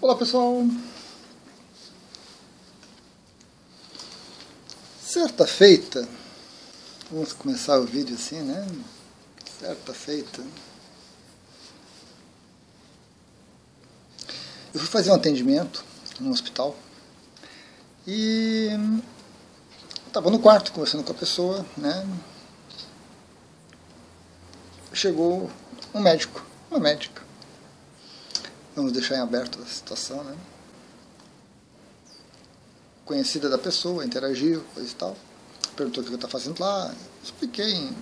Olá pessoal, certa feita, vamos começar o vídeo assim, né? Certa feita, eu fui fazer um atendimento no hospital e estava no quarto conversando com a pessoa, né? Chegou um médico, uma médica. Vamos deixar em aberto a situação, né? Conhecida da pessoa, interagiu, coisa e tal. Perguntou o que eu estava fazendo lá. Expliquei em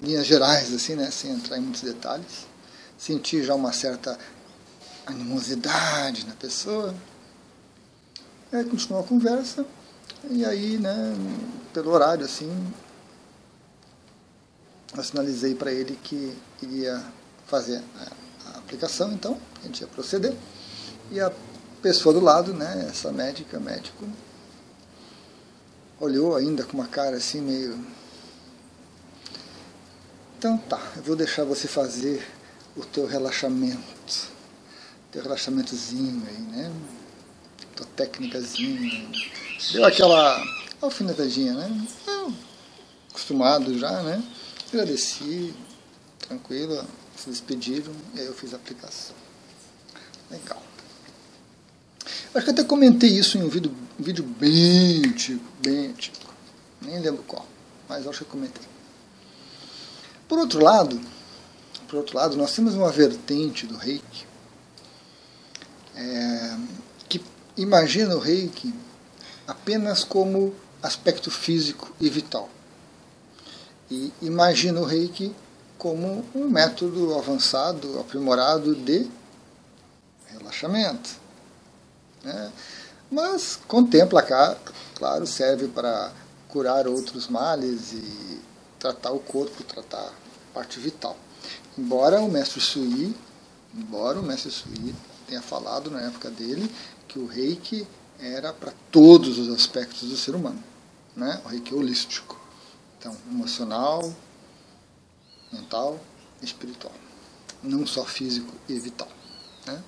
linhas gerais, assim, né? Sem entrar em muitos detalhes. Senti já uma certa animosidade na pessoa. Aí continuou a conversa. E aí, né? Pelo horário, assim, eu sinalizei para ele que iria fazer a aplicação, então a gente ia proceder. E a pessoa do lado, né, essa médico, olhou ainda com uma cara assim meio... Então tá, eu vou deixar você fazer o teu relaxamento, teu relaxamentozinho aí, né, tua técnicazinha. Deu aquela alfinetadinha, né, acostumado já, né, agradeci, tranquilo, se despediram e aí eu fiz a aplicação. Legal. Acho que até comentei isso em um vídeo bem antigo, nem lembro qual, mas acho que eu comentei. Por outro lado, nós temos uma vertente do Reiki que imagina o Reiki apenas como aspecto físico e vital. E imagina o Reiki como um método avançado, aprimorado de relaxamento. Né? Mas contempla, claro, serve para curar outros males e tratar o corpo, tratar a parte vital. Embora o mestre Sui tenha falado na época dele que o Reiki era para todos os aspectos do ser humano, né? O Reiki é holístico. Então, emocional, mental e espiritual. Não só físico e vital. Né?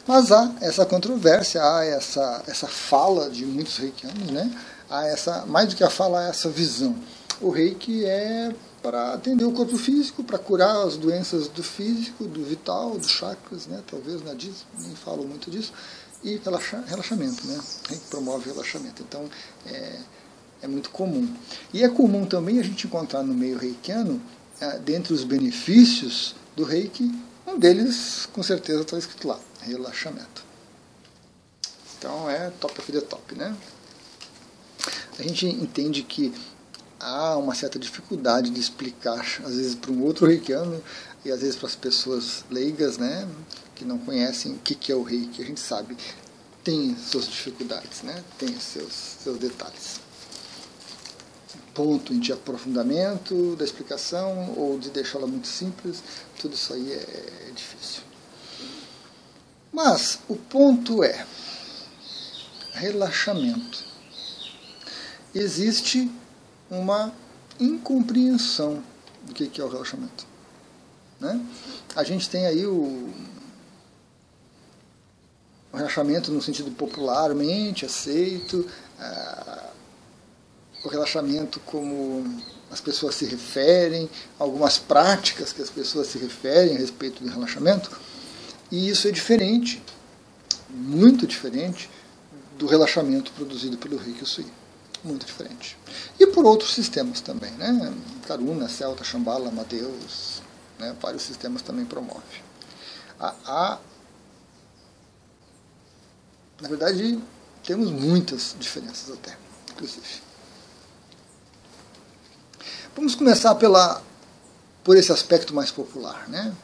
Mas há essa controvérsia, há essa fala de muitos reikianos, né? Há essa, mais do que a fala, há essa visão. O Reiki é para atender o corpo físico, para curar as doenças do físico, do vital, dos chakras, né? Talvez nadismo, nem falo muito disso, e relaxamento, né? O Reiki promove relaxamento. Então, é muito comum. E é comum também a gente encontrar no meio reikiano, dentre os benefícios do Reiki, um deles, com certeza, está escrito lá, relaxamento. Então é top of the top, né? A gente entende que há uma certa dificuldade de explicar, às vezes para um outro reikiano, e às vezes para as pessoas leigas, né, que não conhecem o que é o Reiki. A gente sabe, tem suas dificuldades, né, tem seus detalhes. Ponto de aprofundamento da explicação ou de deixá-la muito simples, tudo isso aí é difícil. Mas o ponto é relaxamento. Existe uma incompreensão do que é o relaxamento. Né? A gente tem aí o relaxamento no sentido popularmente aceito, o relaxamento como as pessoas se referem, algumas práticas que as pessoas se referem a respeito do relaxamento, e isso é diferente, muito diferente, do relaxamento produzido pelo Reiki Sui. Muito diferente. E por outros sistemas também, né? Karuna, Celta, Shambhala, Amadeus, né? Vários sistemas também promovem. Na verdade, temos muitas diferenças até, inclusive. Vamos começar por esse aspecto mais popular, né?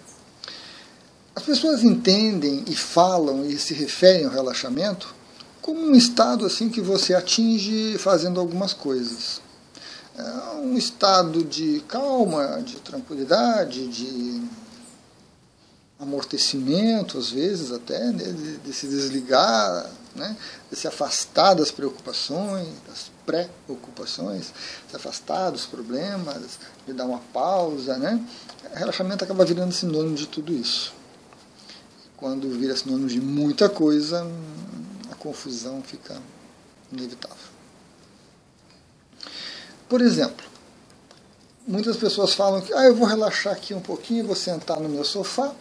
As pessoas entendem e falam e se referem ao relaxamento como um estado assim que você atinge fazendo algumas coisas. É um estado de calma, de tranquilidade, de amortecimento, às vezes até, né, de se desligar, né, de se afastar das preocupações, das pré-ocupações, se afastar dos problemas, de dar uma pausa. Né? Relaxamento acaba virando sinônimo de tudo isso. quando vira sinônimo de muita coisa, a confusão fica inevitável. Por exemplo, muitas pessoas falam que eu vou relaxar aqui um pouquinho, vou sentar no meu sofá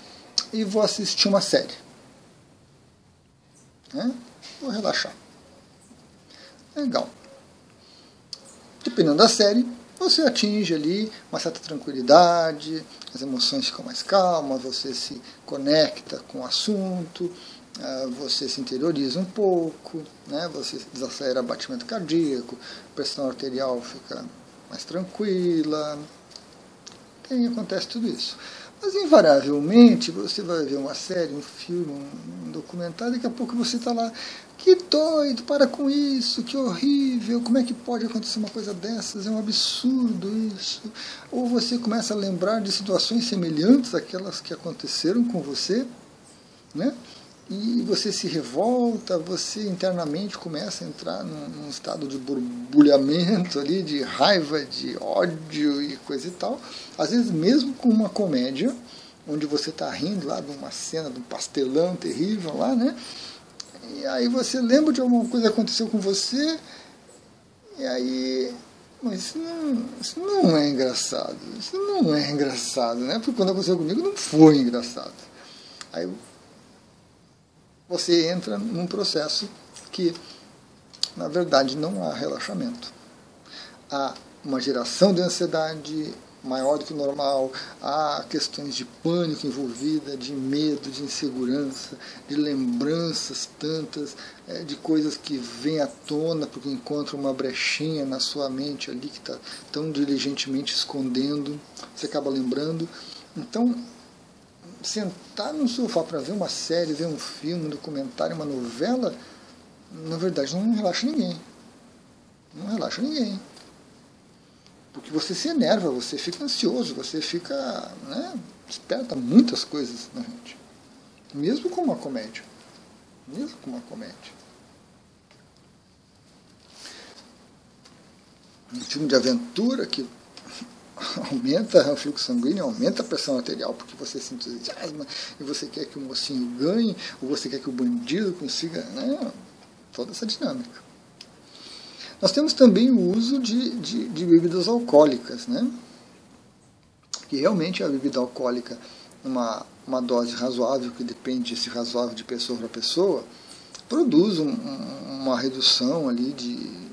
e vou assistir uma série. Vou relaxar. Legal. Dependendo da série, você atinge ali uma certa tranquilidade, as emoções ficam mais calmas, você se conecta com o assunto, você se interioriza um pouco, né? Você desacelera o batimento cardíaco, a pressão arterial fica mais tranquila, acontece tudo isso. Mas invariavelmente você vai ver uma série, um filme, um documentário, daqui a pouco você está lá, que doido, para com isso, que horrível, como é que pode acontecer uma coisa dessas, é um absurdo isso. Ou você começa a lembrar de situações semelhantes àquelas que aconteceram com você, né? E você se revolta, você internamente começa a entrar num estado de borbulhamento ali, de raiva, de ódio e coisa e tal. Às vezes mesmo com uma comédia, onde você está rindo lá de uma cena, de um pastelão terrível lá, né? E aí você lembra de alguma coisa que aconteceu com você, e aí... Mas isso não é engraçado, isso não é engraçado, né? Porque quando aconteceu comigo não foi engraçado. Aí você entra num processo que, na verdade, não há relaxamento. Há uma geração de ansiedade maior do que o normal, há questões de pânico envolvida, de medo, de insegurança, de lembranças tantas, de coisas que vêm à tona porque encontram uma brechinha na sua mente ali que está tão diligentemente escondendo, você acaba lembrando. Então, sentar no sofá para ver uma série, ver um filme, um documentário, uma novela, na verdade não relaxa ninguém. Não relaxa ninguém. Porque você se enerva, você fica ansioso, você fica, desperta muitas coisas na gente. Mesmo com uma comédia. Mesmo com uma comédia. Um filme de aventura que aumenta o fluxo sanguíneo, aumenta a pressão arterial, porque você se entusiasma e você quer que o mocinho ganhe, ou você quer que o bandido consiga, toda essa dinâmica. Nós temos também o uso de bebidas alcoólicas, né? Que realmente a bebida alcoólica, uma dose razoável, que depende desse razoável de pessoa para pessoa, produz uma redução ali de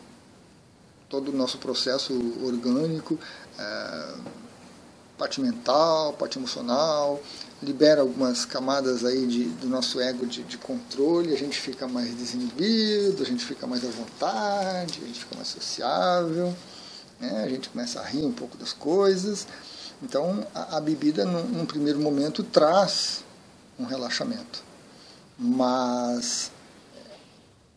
todo o nosso processo orgânico, parte mental, parte emocional, libera algumas camadas aí do nosso ego de controle, a gente fica mais desinibido, a gente fica mais à vontade, a gente fica mais sociável, a gente começa a rir um pouco das coisas. Então a bebida num primeiro momento traz um relaxamento, mas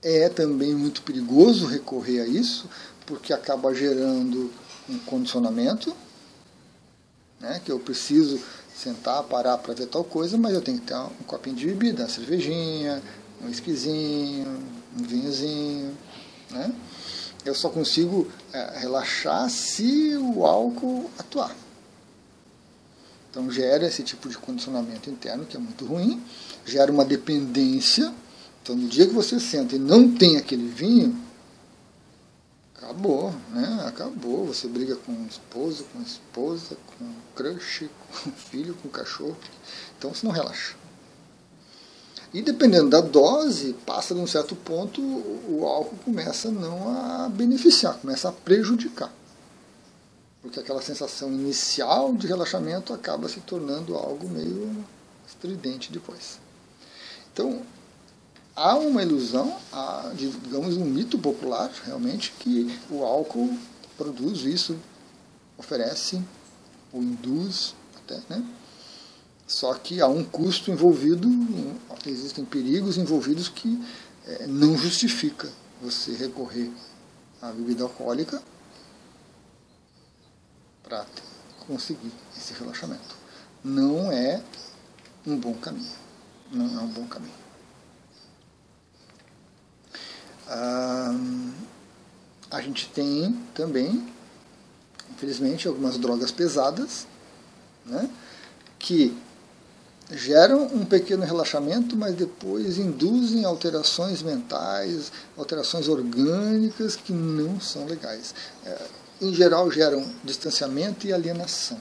é também muito perigoso recorrer a isso, porque acaba gerando um condicionamento, que eu preciso sentar, parar para ver tal coisa, mas eu tenho que ter um copinho de bebida, uma cervejinha, um whiskyzinho, um vinhozinho, né? Eu só consigo relaxar se o álcool atuar. Então gera esse tipo de condicionamento interno que é muito ruim, gera uma dependência. Então no dia que você senta e não tem aquele vinho, acabou, Acabou. Você briga com o esposo, com a esposa, com o crush, com o filho, com o cachorro. Então você não relaxa. E dependendo da dose, passa de um certo ponto, o álcool começa não a beneficiar, começa a prejudicar. Porque aquela sensação inicial de relaxamento acaba se tornando algo meio estridente depois. Então, há uma ilusão, há, digamos, um mito popular, realmente, que o álcool produz isso, oferece, ou induz, até, né? Só que há um custo envolvido, existem perigos envolvidos que não justifica você recorrer à bebida alcoólica para conseguir esse relaxamento. Não é um bom caminho. Não é um bom caminho. A gente tem também, infelizmente, algumas drogas pesadas, né, que geram um pequeno relaxamento, mas depois induzem alterações mentais, alterações orgânicas que não são legais. Em geral, geram distanciamento e alienação.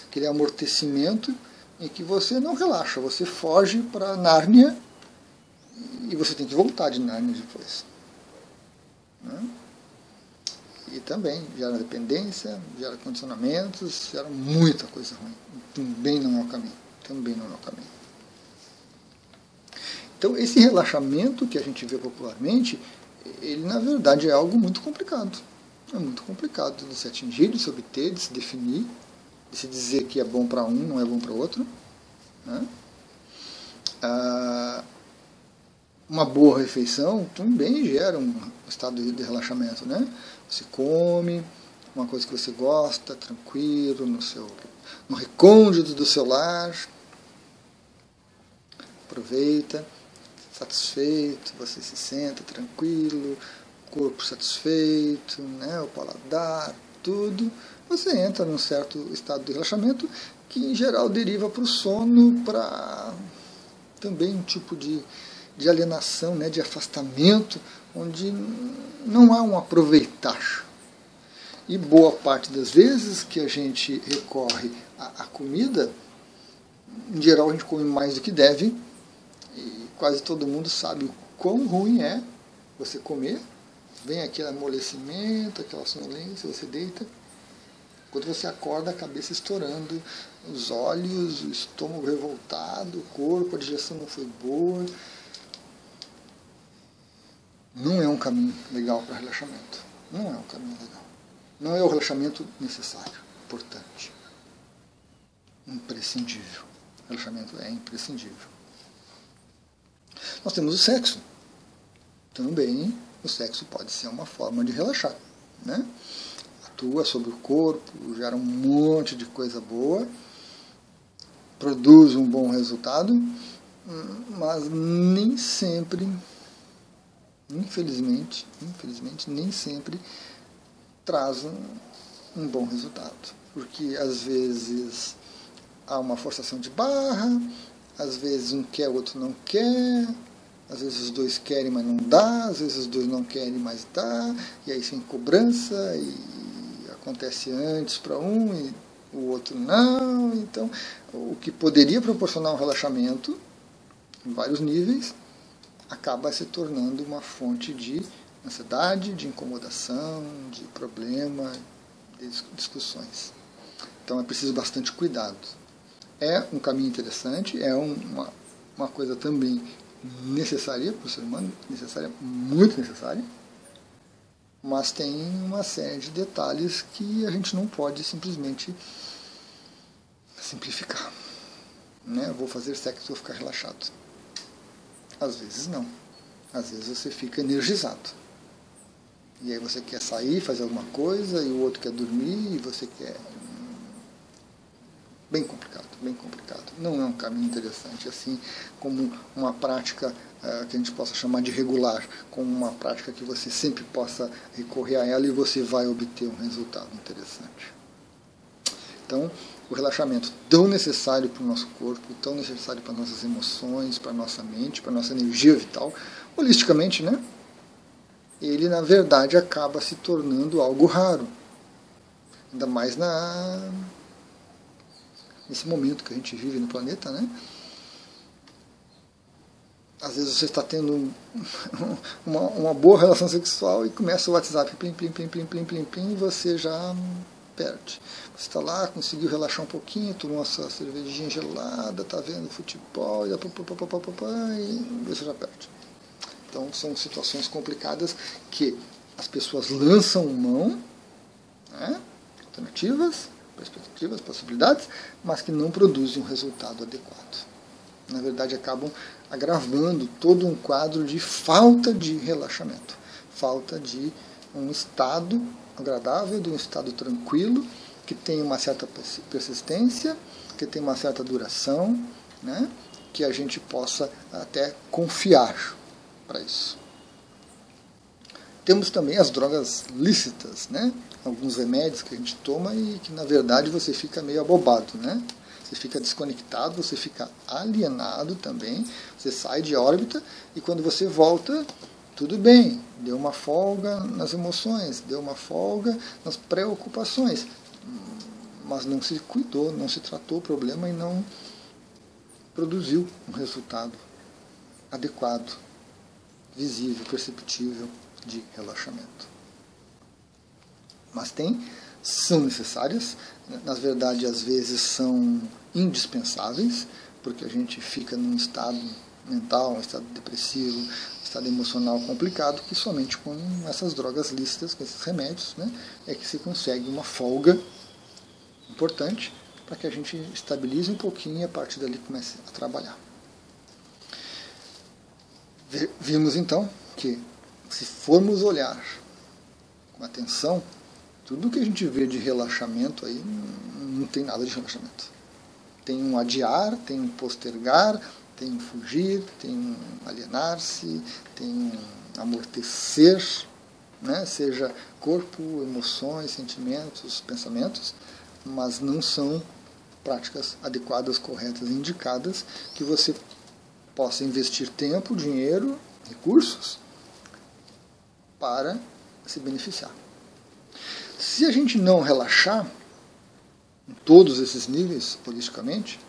Aquele amortecimento em que você não relaxa, você foge para Nárnia e você tem que voltar de Nárnia depois. Né? E também gera dependência, gera condicionamentos, gera muita coisa ruim. Também não é o caminho. Também não é o caminho. Então, esse relaxamento que a gente vê popularmente, ele na verdade é algo muito complicado. É muito complicado de se atingir, de se obter, de se definir, de se dizer que é bom para um, não é bom para o outro. Né? Uma boa refeição também gera um estado de relaxamento. Né? Você come uma coisa que você gosta, tranquilo, no recôndito do seu lar, aproveita, satisfeito, você se senta tranquilo, corpo satisfeito, né, o paladar, tudo, você entra num certo estado de relaxamento que em geral deriva para o sono, para também um tipo de alienação, né, de afastamento, onde não há um aproveitar. E boa parte das vezes que a gente recorre à comida, em geral a gente come mais do que deve, e quase todo mundo sabe o quão ruim é você comer. Vem aquele amolecimento, aquela sonolência, você deita. Quando você acorda, a cabeça estourando, os olhos, o estômago revoltado, o corpo, a digestão não foi boa. Não é um caminho legal para relaxamento. Não é um caminho legal. Não é o relaxamento necessário, importante. Imprescindível. O relaxamento é imprescindível. Nós temos o sexo. Também o sexo pode ser uma forma de relaxar. Né? Atua sobre o corpo, gera um monte de coisa boa, produz um bom resultado, mas nem sempre, infelizmente, nem sempre traz um bom resultado. Porque às vezes há uma forçação de barra, às vezes um quer, o outro não quer, às vezes os dois querem, mas não dá, às vezes os dois não querem, mas dá, e aí sem cobrança, e acontece antes para um e o outro não. Então, o que poderia proporcionar um relaxamento em vários níveis acaba se tornando uma fonte de ansiedade, de incomodação, de problema, de discussões. Então é preciso bastante cuidado. É um caminho interessante, é uma coisa também necessária para o ser humano, necessária, muito necessária, mas tem uma série de detalhes que a gente não pode simplesmente simplificar. Né? Vou fazer sexo, vou ficar relaxado. Às vezes não. Às vezes você fica energizado. E aí você quer sair, fazer alguma coisa, e o outro quer dormir, e você quer... Bem complicado, bem complicado. Não é um caminho interessante, assim como uma prática que a gente possa chamar de regular, como uma prática que você sempre possa recorrer a ela e você vai obter um resultado interessante. Então, o relaxamento tão necessário para o nosso corpo, tão necessário para nossas emoções, para a nossa mente, para a nossa energia vital, holisticamente, né? Ele, na verdade, acaba se tornando algo raro. Ainda mais nesse momento que a gente vive no planeta, né? Às vezes você está tendo uma boa relação sexual e começa o WhatsApp, plim, plim, plim, plim, plim, plim, plim, e você já perde. Você está lá, conseguiu relaxar um pouquinho, tomou uma sua cervejinha gelada, está vendo futebol, e você já perde. Então são situações complicadas que as pessoas lançam mão, né, alternativas, perspectivas, possibilidades, mas que não produzem um resultado adequado. Na verdade, acabam agravando todo um quadro de falta de relaxamento, falta de um estado agradável, de um estado tranquilo, que tem uma certa persistência, que tem uma certa duração, né, que a gente possa até confiar para isso. Temos também as drogas lícitas, né? Alguns remédios que a gente toma e que na verdade você fica meio abobado, né? Você fica desconectado, você fica alienado também, você sai de órbita e quando você volta, tudo bem, deu uma folga nas emoções, deu uma folga nas preocupações, mas não se cuidou, não se tratou o problema e não produziu um resultado adequado, visível, perceptível de relaxamento. Mas são necessárias, na verdade às vezes são indispensáveis, porque a gente fica num estado mental, um estado depressivo, um estado emocional complicado, que somente com essas drogas lícitas, com esses remédios, né, é que se consegue uma folga importante para que a gente estabilize um pouquinho e a partir dali comece a trabalhar. Vimos então que se formos olhar com atenção, tudo que a gente vê de relaxamento aí não tem nada de relaxamento. Tem um adiar, tem um postergar, tem um fugir, tem um alienar-se, tem um amortecer, né? Seja corpo, emoções, sentimentos, pensamentos, mas não são práticas adequadas, corretas e indicadas que você possa investir tempo, dinheiro, recursos para se beneficiar. Se a gente não relaxar em todos esses níveis, holisticamente,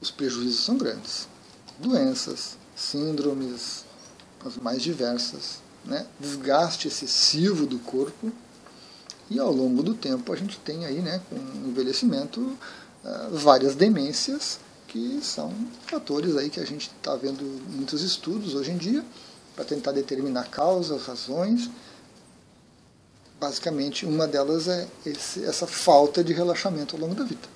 os prejuízos são grandes. Doenças, síndromes, as mais diversas, né? Desgaste excessivo do corpo, e ao longo do tempo a gente tem aí, né, com o envelhecimento, várias demências, que são fatores aí que a gente está vendo muitos estudos hoje em dia, para tentar determinar causas, razões. Basicamente, uma delas é essa falta de relaxamento ao longo da vida.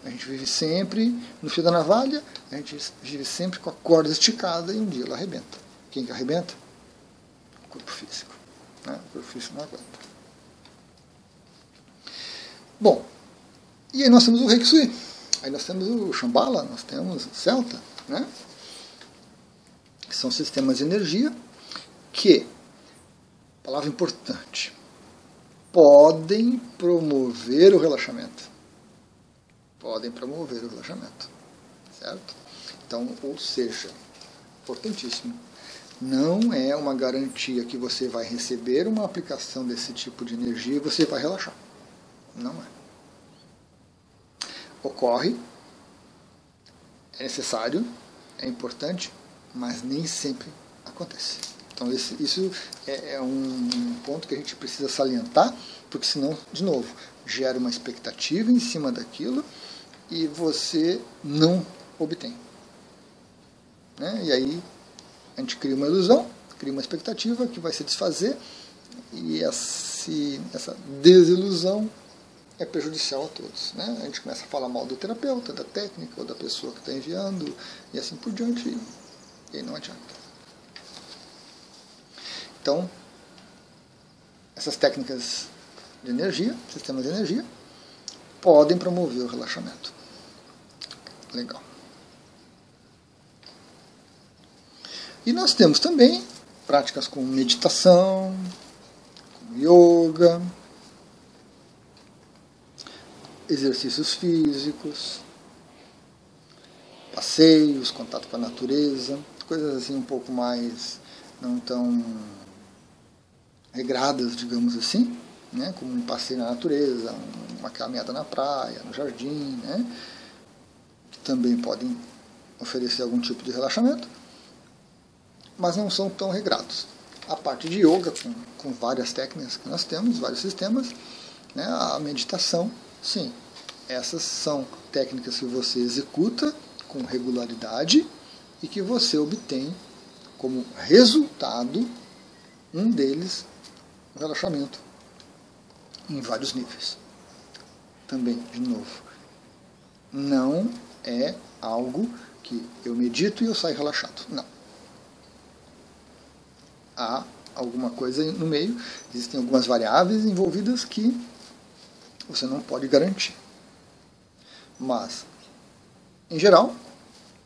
A gente vive sempre no fio da navalha, a gente vive sempre com a corda esticada e um dia ela arrebenta. Quem que arrebenta? O corpo físico. Né? O corpo físico não aguenta. Bom, e aí nós temos o Reiki Sui, aí nós temos o Shambhala, nós temos o Celta, né? Que são sistemas de energia que, palavra importante, podem promover o relaxamento. Podem promover o relaxamento. Certo? Então, ou seja, importantíssimo, não é uma garantia que você vai receber uma aplicação desse tipo de energia e você vai relaxar. Não é. Ocorre, é necessário, é importante, mas nem sempre acontece. Então isso é um ponto que a gente precisa salientar, porque senão, de novo, gera uma expectativa em cima daquilo e você não obtém. Né? E aí a gente cria uma ilusão, cria uma expectativa que vai se desfazer e essa desilusão é prejudicial a todos. Né? A gente começa a falar mal do terapeuta, da técnica, ou da pessoa que está enviando, e assim por diante, e aí não adianta. Então, essas técnicas de energia, sistemas de energia, podem promover o relaxamento. Legal. E nós temos também práticas com meditação, com yoga, exercícios físicos, passeios, contato com a natureza, coisas assim um pouco mais não tão regradas, digamos assim, né? Como um passeio na natureza, uma caminhada na praia, no jardim, né? Que também podem oferecer algum tipo de relaxamento, mas não são tão regrados. A parte de yoga, com várias técnicas que nós temos, vários sistemas, né? A meditação, sim, essas são técnicas que você executa com regularidade e que você obtém como resultado, um deles, o relaxamento em vários níveis. Também, de novo, não é algo que eu medito e eu saio relaxado. Não. Há alguma coisa no meio, existem algumas variáveis envolvidas que você não pode garantir. Mas, em geral,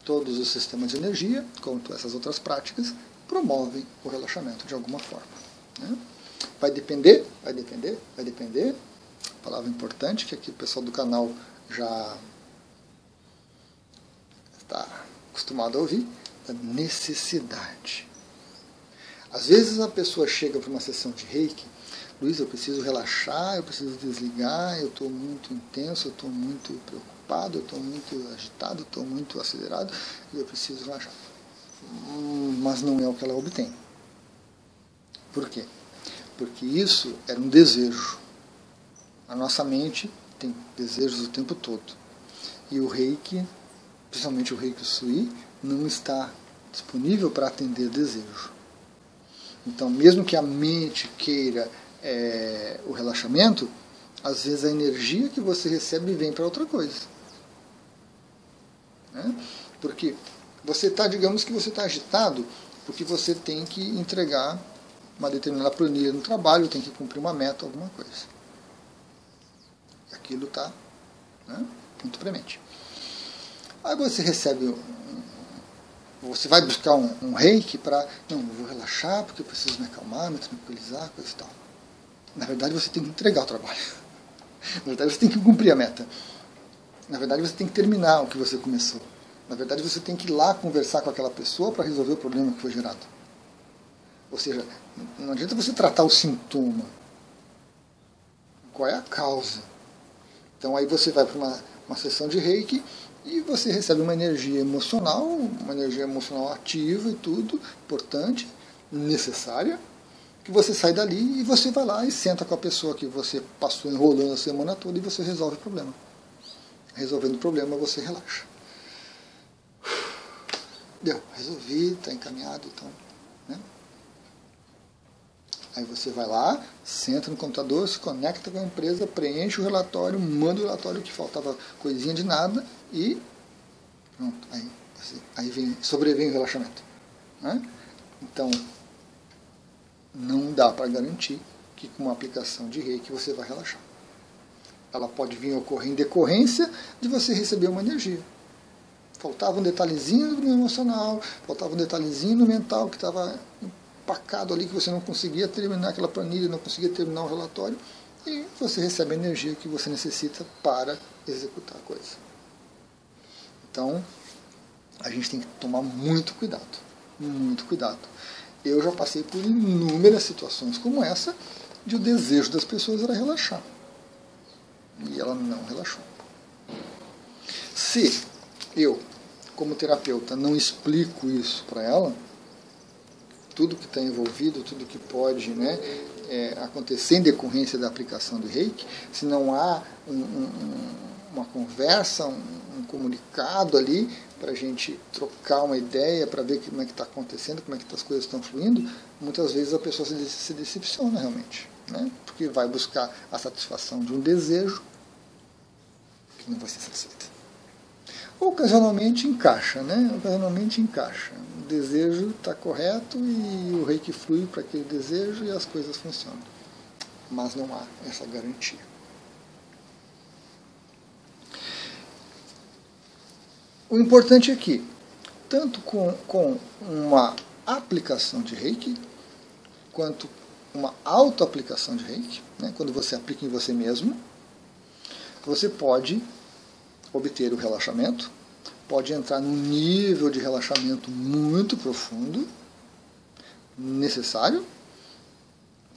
todos os sistemas de energia, como essas outras práticas, promovem o relaxamento de alguma forma. Né? Vai depender. Palavra importante, que aqui o pessoal do canal já está acostumado a ouvir, da necessidade. Às vezes a pessoa chega para uma sessão de Reiki, Luiz, eu preciso relaxar, eu preciso desligar, eu estou muito intenso, eu estou muito preocupado, eu estou muito agitado, eu estou muito acelerado e eu preciso relaxar. Mas não é o que ela obtém. Por quê? Porque isso era um desejo. A nossa mente tem desejos o tempo todo. E o Reiki, principalmente o Reiki Sui, não está disponível para atender desejo. Então, mesmo que a mente queira o relaxamento, às vezes a energia que você recebe vem para outra coisa. Né? Porque digamos que você está agitado porque você tem que entregar uma determinada planilha no trabalho, tem que cumprir uma meta, alguma coisa. Aquilo está, né, muito premente. Aí você recebe, você vai buscar um reiki para, não, eu vou relaxar porque eu preciso me acalmar, me tranquilizar, coisa e tal. Na verdade você tem que entregar o trabalho. Na verdade você tem que cumprir a meta. Na verdade você tem que terminar o que você começou. Na verdade você tem que ir lá conversar com aquela pessoa para resolver o problema que foi gerado. Ou seja, não adianta você tratar o sintoma. Qual é a causa? Então aí você vai para uma sessão de Reiki e você recebe uma energia emocional ativa e tudo, importante, necessária, que você sai dali e você vai lá e senta com a pessoa que você passou enrolando a semana toda e você resolve o problema. Resolvendo o problema, você relaxa. Deu, resolvi, está encaminhado, então, né? Aí você vai lá, senta no computador, se conecta com a empresa, preenche o relatório, manda o relatório que faltava coisinha de nada e pronto, aí sobrevém o relaxamento. Né? Então, não dá para garantir que com uma aplicação de Reiki você vai relaxar. Ela pode vir a ocorrer em decorrência de você receber uma energia. Faltava um detalhezinho no emocional, faltava um detalhezinho no mental que estava empacado ali, que você não conseguia terminar aquela planilha, não conseguia terminar o relatório, e você recebe a energia que você necessita para executar a coisa. Então, a gente tem que tomar muito cuidado. Muito cuidado. Eu já passei por inúmeras situações como essa, de o desejo das pessoas era relaxar. E ela não relaxou. Se eu, como terapeuta, não explico isso para ela, tudo que está envolvido, tudo que pode, né, acontecer em decorrência da aplicação do Reiki, se não há uma conversa, um comunicado ali para a gente trocar uma ideia, para ver como é que está acontecendo, como é que as coisas estão fluindo, muitas vezes a pessoa se decepciona realmente, né, porque vai buscar a satisfação de um desejo que não vai ser satisfeito. Ocasionalmente encaixa, né? Ocasionalmente encaixa. O desejo está correto e o Reiki flui para aquele desejo e as coisas funcionam. Mas não há essa garantia. O importante é que, tanto com uma aplicação de Reiki, quanto uma autoaplicação de Reiki, né? Quando você aplica em você mesmo, você pode obter o relaxamento, pode entrar num nível de relaxamento muito profundo, necessário,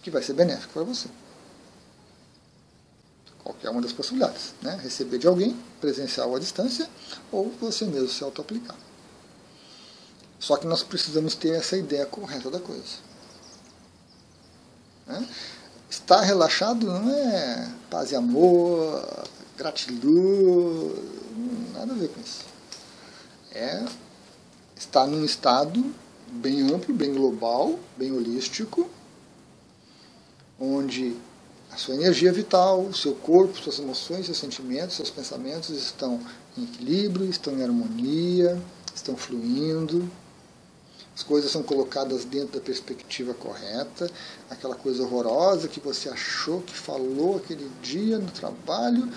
que vai ser benéfico para você. Qualquer uma das possibilidades, né? Receber de alguém, presencial à distância, ou você mesmo se auto-aplicar. Só que nós precisamos ter essa ideia correta da coisa. Né? Estar relaxado não é paz e amor, gratiluz, nada a ver com isso. É estar num estado bem amplo, bem global, bem holístico, onde a sua energia vital, o seu corpo, suas emoções, seus sentimentos, seus pensamentos estão em equilíbrio, estão em harmonia, estão fluindo, as coisas são colocadas dentro da perspectiva correta, aquela coisa horrorosa que você achou, que falou aquele dia no trabalho,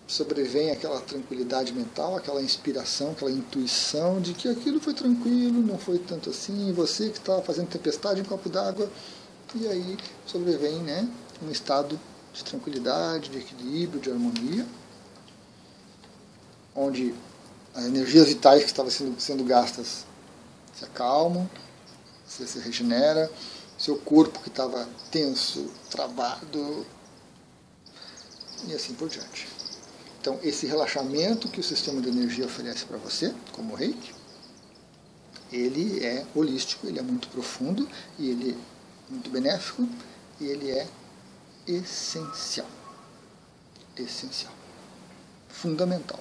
sobrevém aquela tranquilidade mental, aquela inspiração, aquela intuição de que aquilo foi tranquilo, não foi tanto assim, você que estava fazendo tempestade em um copo d'água, e aí sobrevém, né, um estado de tranquilidade, de equilíbrio, de harmonia, onde as energias vitais que estavam sendo gastas se acalmam, você se regenera, seu corpo que estava tenso, travado, e assim por diante. Então, esse relaxamento que o sistema de energia oferece para você, como o Reiki, ele é holístico, ele é muito profundo, e ele é muito benéfico, e ele é essencial. Essencial. Fundamental.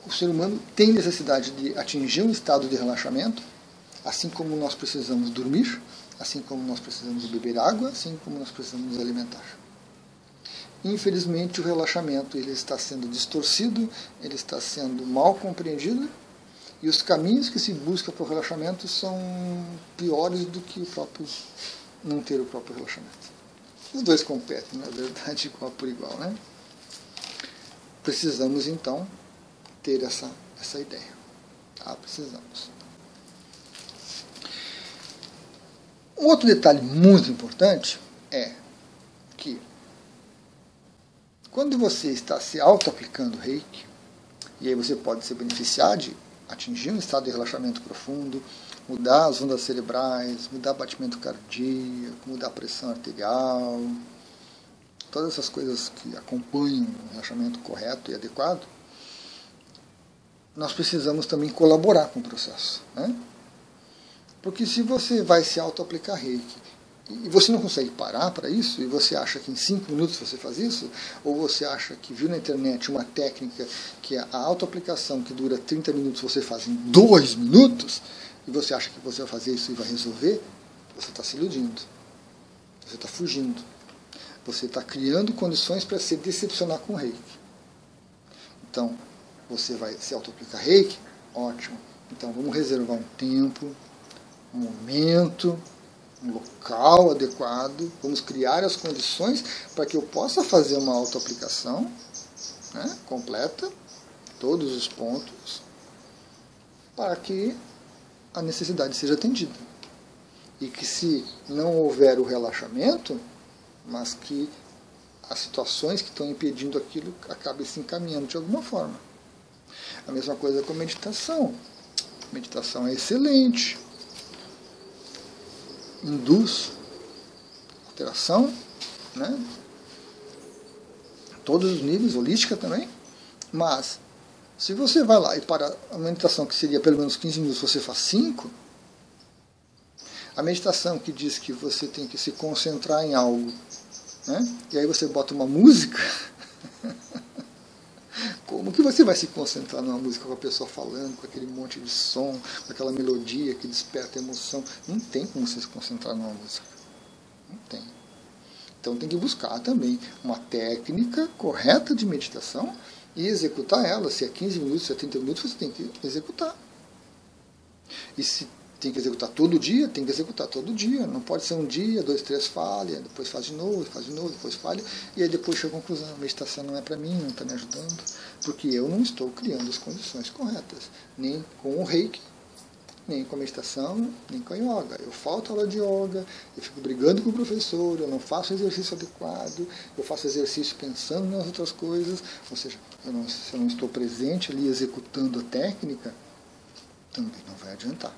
O ser humano tem necessidade de atingir um estado de relaxamento, assim como nós precisamos dormir, assim como nós precisamos beber água, assim como nós precisamos nos alimentar. Infelizmente, o relaxamento ele está sendo distorcido, ele está sendo mal compreendido, e os caminhos que se busca para o relaxamento são piores do que o próprio não ter o próprio relaxamento. Os dois competem, na verdade, igual por igual, né? Precisamos, então, ter essa ideia. Tá? Precisamos. Um outro detalhe muito importante é que quando você está se auto-aplicando Reiki, e aí você pode se beneficiar de atingir um estado de relaxamento profundo, mudar as ondas cerebrais, mudar o batimento cardíaco, mudar a pressão arterial, todas essas coisas que acompanham o relaxamento correto e adequado, nós precisamos também colaborar com o processo, né? Porque se você vai se auto-aplicar Reiki e você não consegue parar para isso, e você acha que em 5 minutos você faz isso, ou você acha que viu na internet uma técnica que a auto-aplicação que dura 30 minutos você faz em 2 minutos, e você acha que você vai fazer isso e vai resolver, você está se iludindo. Você está fugindo. Você está criando condições para se decepcionar com o Reiki. Então, você vai se auto-aplicar Reiki? Ótimo. Então, vamos reservar um tempo, um momento, um local adequado, vamos criar as condições para que eu possa fazer uma auto-aplicação, né, completa, todos os pontos, para que a necessidade seja atendida. E que se não houver o relaxamento, mas que as situações que estão impedindo aquilo acabem se encaminhando de alguma forma. A mesma coisa com a meditação. A meditação é excelente. Induz alteração, né? Todos os níveis, holística também, mas se você vai lá e para a meditação que seria pelo menos 15 minutos, você faz 5, a meditação que diz que você tem que se concentrar em algo, né? E aí você bota uma música, como que você vai se concentrar numa música com a pessoa falando, com aquele monte de som, com aquela melodia que desperta emoção? Não tem como você se concentrar numa música. Não tem. Então tem que buscar também uma técnica correta de meditação e executar ela. Se é 15 minutos, se é 30 minutos, você tem que executar. E se tem que executar todo dia, tem que executar todo dia. Não pode ser um dia, 2, 3 falha, depois faz de novo, depois falha, e aí depois chega a conclusão, a meditação não é para mim, não está me ajudando, porque eu não estou criando as condições corretas, nem com o Reiki, nem com a meditação, nem com a yoga. Eu falto aula de yoga, eu fico brigando com o professor, eu não faço exercício adequado, eu faço exercício pensando nas outras coisas, ou seja, se eu não estou presente ali executando a técnica, também não vai adiantar.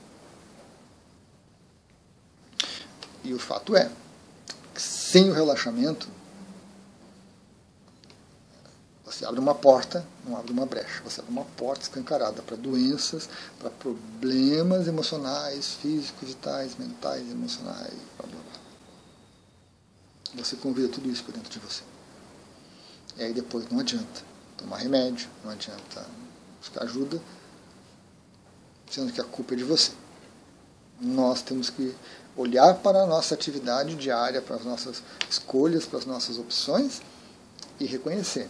E o fato é que sem o relaxamento, você abre uma porta, não abre uma brecha. Você abre uma porta escancarada para doenças, para problemas emocionais, físicos, vitais, mentais, emocionais, blá, blá, blá. Você convida tudo isso para dentro de você. E aí depois não adianta tomar remédio, não adianta buscar ajuda, sendo que a culpa é de você. Nós temos que olhar para a nossa atividade diária, para as nossas escolhas, para as nossas opções e reconhecer.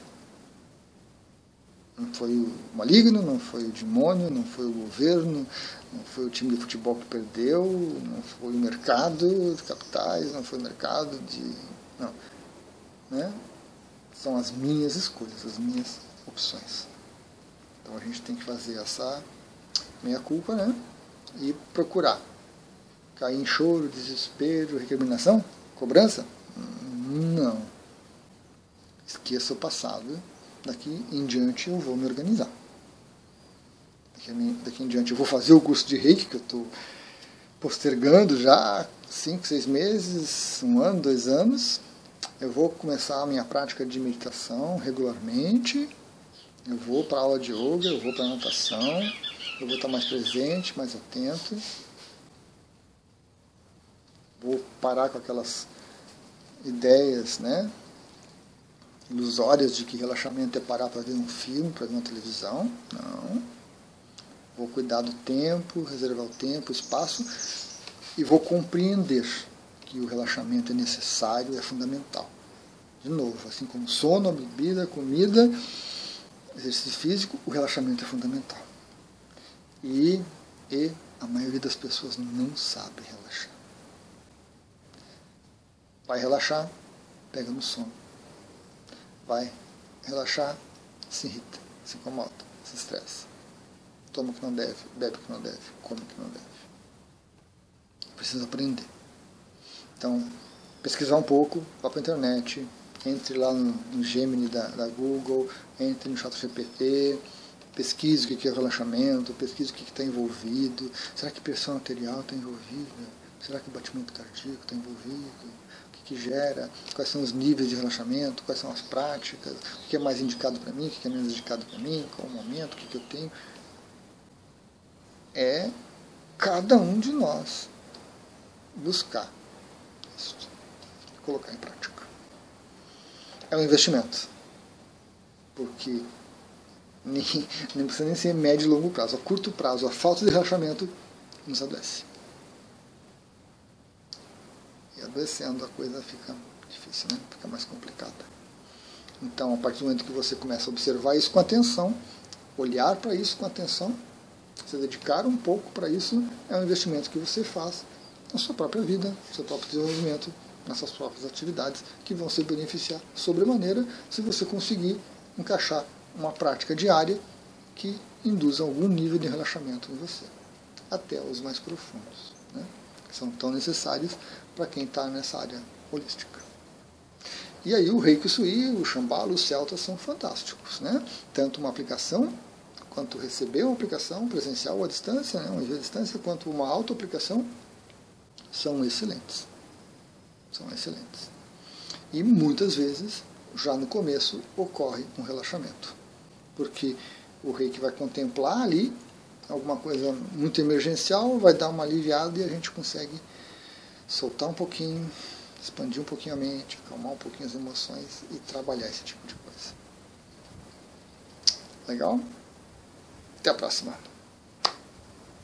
Não foi o maligno, não foi o demônio, não foi o governo, não foi o time de futebol que perdeu, não foi o mercado de capitais, não foi o mercado de... Não. Né? São as minhas escolhas, as minhas opções. Então a gente tem que fazer essa meia-culpa, né? E procurar. Cair em choro, desespero, recriminação? Cobrança? Não. Esqueça o passado. Daqui em diante eu vou me organizar. daqui em diante eu vou fazer o curso de Reiki, que eu estou postergando já 5, 6 meses, 1 ano, 2 anos. Eu vou começar a minha prática de meditação regularmente. Eu vou para a aula de yoga, eu vou para a natação, eu vou estar mais presente, mais atento. Vou parar com aquelas ideias, né, ilusórias de que relaxamento é parar para ver um filme, para ver uma televisão. Não. Vou cuidar do tempo, reservar o tempo, o espaço, e vou compreender que o relaxamento é necessário, é fundamental. De novo, assim como sono, bebida, comida, exercício físico, o relaxamento é fundamental. E a maioria das pessoas não sabe relaxar. Vai relaxar, pega no sono. Vai relaxar, se irrita, se incomoda, se estressa. Toma o que não deve, bebe o que não deve, come o que não deve. Precisa aprender. Então, pesquisar um pouco, vá para a internet, entre lá no Gemini da Google, entre no ChatGPT, pesquise o que é relaxamento, pesquise o que está envolvido. Será que pressão arterial está envolvida? Será que o batimento cardíaco está envolvido? O que gera? Quais são os níveis de relaxamento? Quais são as práticas? O que é mais indicado para mim? O que é menos indicado para mim? Qual o momento? O que eu tenho? É cada um de nós buscar isso e colocar em prática. É um investimento, porque nem precisa nem ser médio e longo prazo. A curto prazo, a falta de relaxamento nos adoece. E adoecendo a coisa fica difícil, né? Fica mais complicada. Então, a partir do momento que você começa a observar isso com atenção, olhar para isso com atenção, se dedicar um pouco para isso, é um investimento que você faz na sua própria vida, no seu próprio desenvolvimento, nas suas próprias atividades, que vão se beneficiar sobremaneira se você conseguir encaixar uma prática diária que induza algum nível de relaxamento em você, até os mais profundos, né? Que são tão necessários para quem está nessa área holística. E aí o Reiki Sui, o Shambhala, os Celtas são fantásticos, né? Tanto uma aplicação, quanto receber uma aplicação presencial ou à distância, né, uma à distância, quanto uma auto-aplicação, são excelentes. São excelentes. E muitas vezes, já no começo, ocorre um relaxamento. Porque o Reiki vai contemplar ali alguma coisa muito emergencial, vai dar uma aliviada e a gente consegue soltar um pouquinho, expandir um pouquinho a mente, acalmar um pouquinho as emoções e trabalhar esse tipo de coisa. Legal? Até a próxima.